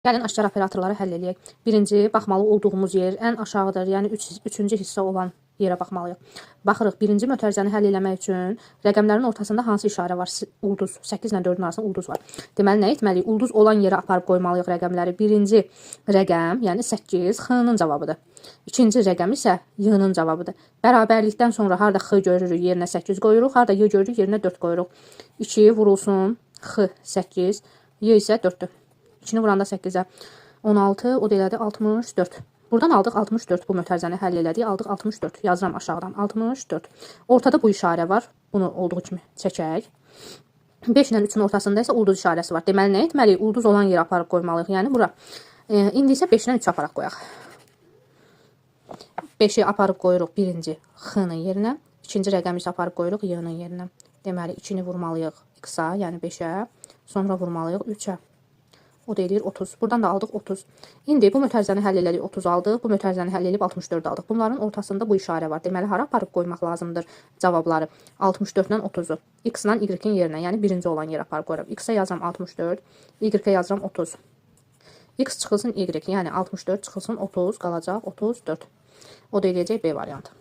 Gəlin aşkar operatorları həll edək. Birinci, baxmalı olduğumuz yer ən aşağıdır. Yəni üçüncü hissə olan yerə baxmalıyıq. Baxırıq, birinci mötərizəni həll etmək üçün rəqəmlərin ortasında hansı işarə var? Ulduz. 8 ilə 4-ün arasında ulduz var. Deməli, nə etməliyik? Ulduz olan yerə aparıb qoymalıyıq rəqəmləri. Birinci rəqəm, yəni 8, X-nın cavabıdır. İkinci rəqəm isə Y-nın cavabıdır. Bərabərlikdən sonra harda X görürük, yerinə 8 qoyuruq. Harda Y görürük, yerinə 4 qoyuruq. 2 vurulsun, X 8, Y isə 4-dür. 2-ni vuranda 8-ə 16, o da elədi 64. Buradan aldıq 64, bu mötərizəni həll elədik. Aldıq 64, yazıram aşağıdan 64. Ortada bu işarə var, bunu olduğu kimi çəkək. 5 ilə 3-ün ortasında isə ulduz işarəsi var. Deməli, nə etməliyik? Ulduz olan yerə aparıb qoymalıyıq, yəni bura. İndi isə 5-dən 3 aparaq qoyaq. 5-i aparıb qoyuruq birinci X-nın yerinə. İkinci rəqəmi isə aparıb qoyuruq Y-nın yerinə. Deməli, 2-ni vurmalıyıq X-a, yəni 5-ə. Sonra vurmalıyıq 3-ə. O da eləyir 30. Buradan da aldıq 30. İndi bu mötərizəni həll elədik 30 aldıq. Bu mötərizəni həll edib 64 aldıq. Bunların ortasında bu işarə var. Deməli, hara aparıb qoymaq lazımdır cavabları? 64-dən 30-u. X-la Y-in yerinə, yəni birinci olan yerə aparıb qoyuram. X-ə yazıram 64, Y-ə yazıram 30. X çıxılsın Y, yəni 64 çıxılsın 30, qalacaq 34. O da eləyəcək B variantı.